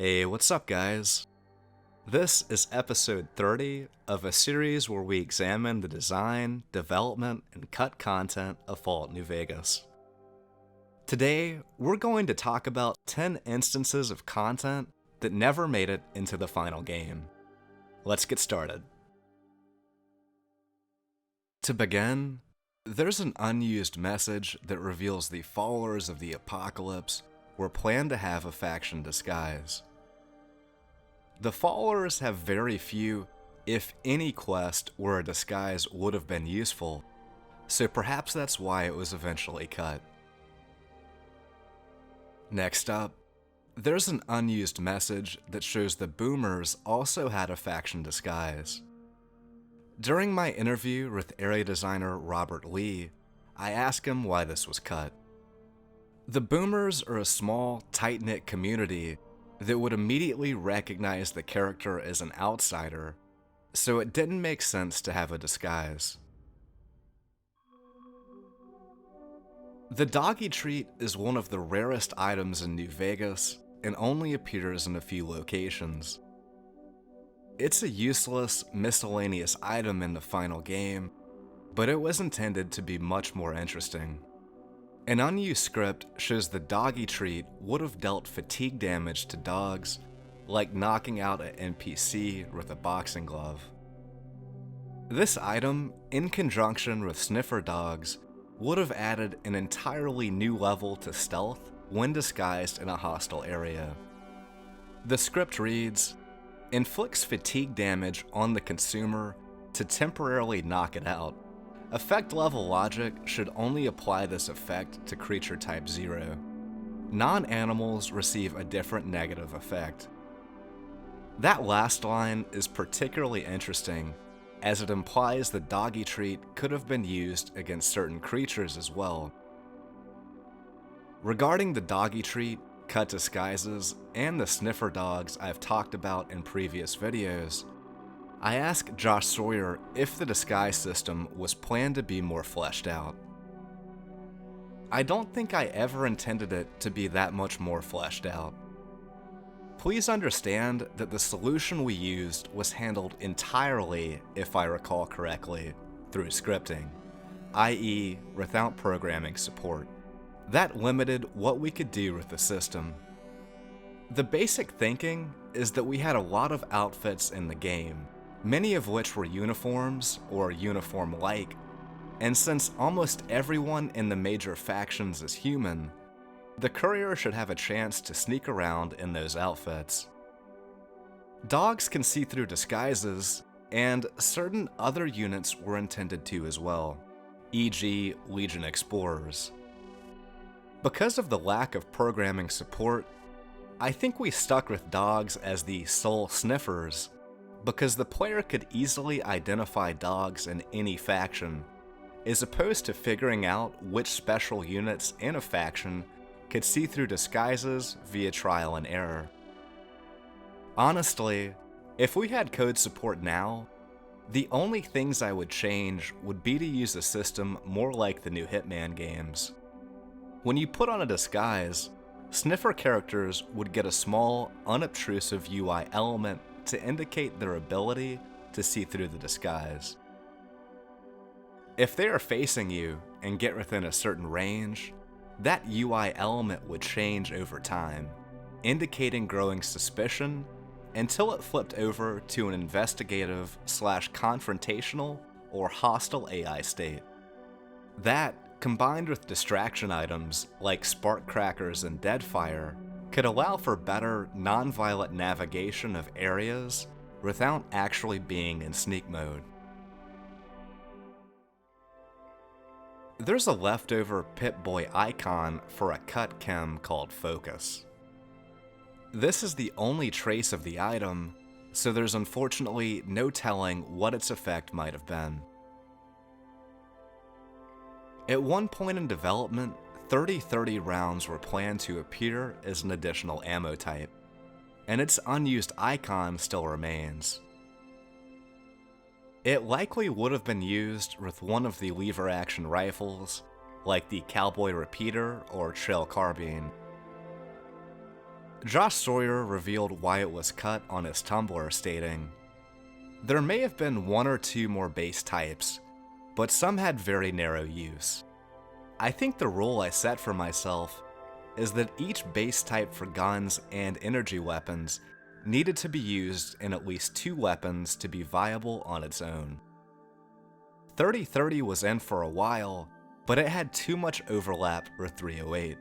Hey, what's up, guys? This is episode 30 of a series where we examine the design, development, and cut content of Fallout New Vegas. Today, we're going to talk about 10 instances of content that never made it into the final game. Let's get started. To begin, there's an unused message that reveals the followers of the Apocalypse were planned to have a faction disguise. The followers have very few, if any, quests where a disguise would have been useful, so perhaps that's why it was eventually cut. Next up, there's an unused message that shows the Boomers also had a faction disguise. During my interview with area designer Robert Lee, I asked him why this was cut. The Boomers are a small, tight-knit community that would immediately recognize the character as an outsider, so it didn't make sense to have a disguise. The Doggie Treat is one of the rarest items in New Vegas and only appears in a few locations. It's a useless, miscellaneous item in the final game, but it was intended to be much more interesting. An unused script shows the Doggie Treat would have dealt fatigue damage to dogs, like knocking out an NPC with a boxing glove. This item, in conjunction with sniffer dogs, would have added an entirely new level to stealth when disguised in a hostile area. The script reads, "Inflicts fatigue damage on the consumer to temporarily knock it out. Effect level logic should only apply this effect to creature type 0. Non-animals receive a different negative effect." That last line is particularly interesting, as it implies the Doggie Treat could have been used against certain creatures as well. Regarding the Doggie Treat, cut disguises, and the sniffer dogs I've talked about in previous videos, I asked Josh Sawyer if the disguise system was planned to be more fleshed out. I don't think I ever intended it to be that much more fleshed out. Please understand that the solution we used was handled entirely, if I recall correctly, through scripting, i.e. without programming support. That limited what we could do with the system. The basic thinking is that we had a lot of outfits in the game, many of which were uniforms or uniform-like, and since almost everyone in the major factions is human, the courier should have a chance to sneak around in those outfits. Dogs can see through disguises, and certain other units were intended to as well, e.g. Legion Explorers. Because of the lack of programming support, I think we stuck with dogs as the sole sniffers, because the player could easily identify dogs in any faction, as opposed to figuring out which special units in a faction could see through disguises via trial and error. Honestly, if we had code support now, the only things I would change would be to use a system more like the new Hitman games. When you put on a disguise, sniffer characters would get a small, unobtrusive UI element to indicate their ability to see through the disguise. If they are facing you and get within a certain range, that UI element would change over time, indicating growing suspicion until it flipped over to an investigative/confrontational or hostile AI state. That, combined with distraction items like spark crackers and deadfire, could allow for better, non-violent navigation of areas without actually being in sneak mode. There's a leftover Pip-Boy icon for a cut chem called Focus. This is the only trace of the item, so there's unfortunately no telling what its effect might have been. At one point in development, 30-30 rounds were planned to appear as an additional ammo type, and its unused icon still remains. It likely would have been used with one of the lever-action rifles, like the Cowboy Repeater or Trail Carbine. Josh Sawyer revealed why it was cut on his Tumblr, stating, "There may have been one or two more base types, but some had very narrow use. I think the rule I set for myself is that each base type for guns and energy weapons needed to be used in at least 2 weapons to be viable on its own. 3030 was in for a while, but it had too much overlap with 308.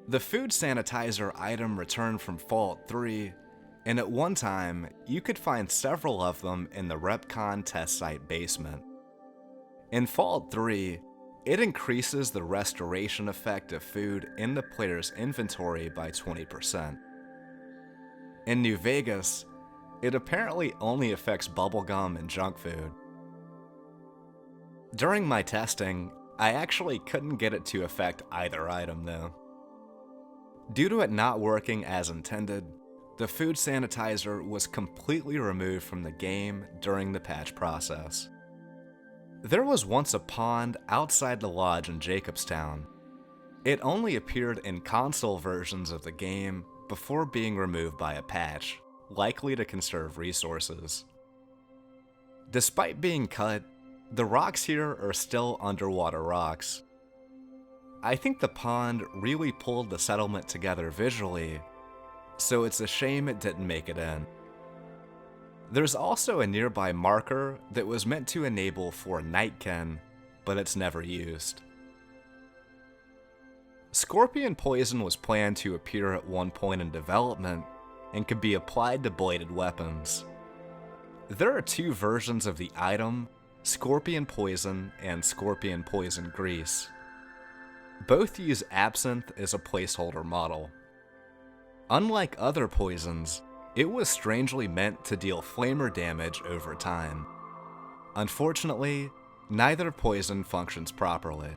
The food sanitizer item returned from Fallout 3, and at one time, you could find several of them in the RepCon test site basement. In Fallout 3, it increases the restoration effect of food in the player's inventory by 20%. In New Vegas, it apparently only affects bubblegum and junk food. During my testing, I actually couldn't get it to affect either item though. Due to it not working as intended, the food sanitizer was completely removed from the game during the patch process. There was once a pond outside the lodge in Jacobstown. It only appeared in console versions of the game before being removed by a patch, likely to conserve resources. Despite being cut, the rocks here are still underwater rocks. I think the pond really pulled the settlement together visually, so it's a shame it didn't make it in. There's also a nearby marker that was meant to enable for Nightkin, but it's never used. Scorpion poison was planned to appear at one point in development and could be applied to bladed weapons. There are 2 versions of the item, Scorpion Poison and Scorpion Poison Grease. Both use absinthe as a placeholder model. Unlike other poisons, it was strangely meant to deal flamer damage over time. Unfortunately, neither poison functions properly.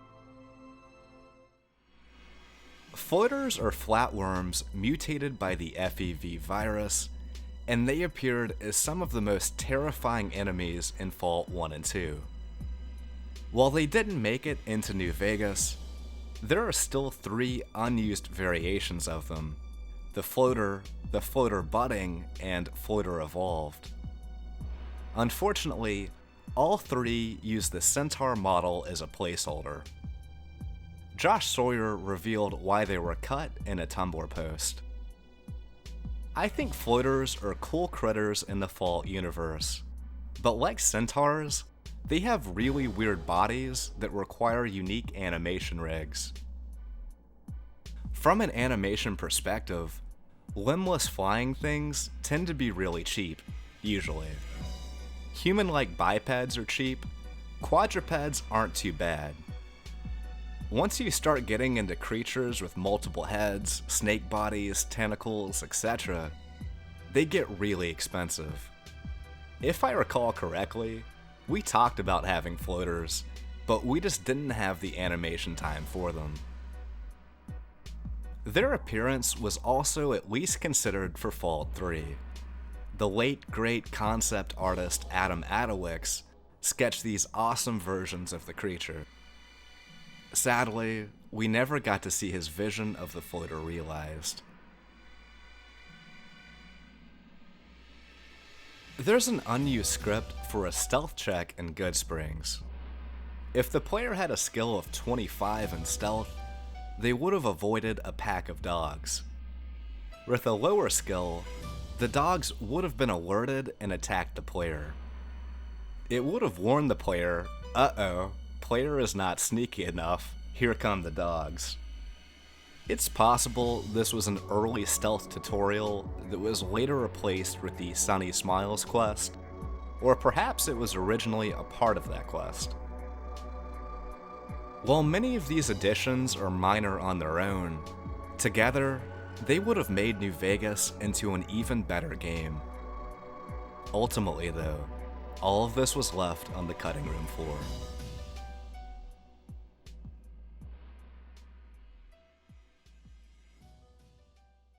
Floaters or flatworms mutated by the FEV virus, and they appeared as some of the most terrifying enemies in Fallout 1 and 2. While they didn't make it into New Vegas, there are still 3 unused variations of them: the floater budding, and floater evolved. Unfortunately, all 3 use the centaur model as a placeholder. Josh Sawyer revealed why they were cut in a Tumblr post. "I think floaters are cool critters in the Fallout universe, but like centaurs, they have really weird bodies that require unique animation rigs. From an animation perspective, limbless flying things tend to be really cheap, usually. Human-like bipeds are cheap, quadrupeds aren't too bad. Once you start getting into creatures with multiple heads, snake bodies, tentacles, etc., they get really expensive. If I recall correctly, we talked about having floaters, but we just didn't have the animation time for them. Their appearance was also at least considered for Fallout 3. The late great concept artist Adam Adowicz sketched these awesome versions of the creature. Sadly, we never got to see his vision of the floater realized. There's an unused script for a stealth check in Goodsprings. If the player had a skill of 25 in stealth, they would have avoided a pack of dogs. With a lower skill, the dogs would have been alerted and attacked the player. It would have warned the player, "Uh-oh, player is not sneaky enough, here come the dogs." It's possible this was an early stealth tutorial that was later replaced with the Sunny Smiles quest, or perhaps it was originally a part of that quest. While many of these additions are minor on their own, together, they would have made New Vegas into an even better game. Ultimately though, all of this was left on the cutting room floor.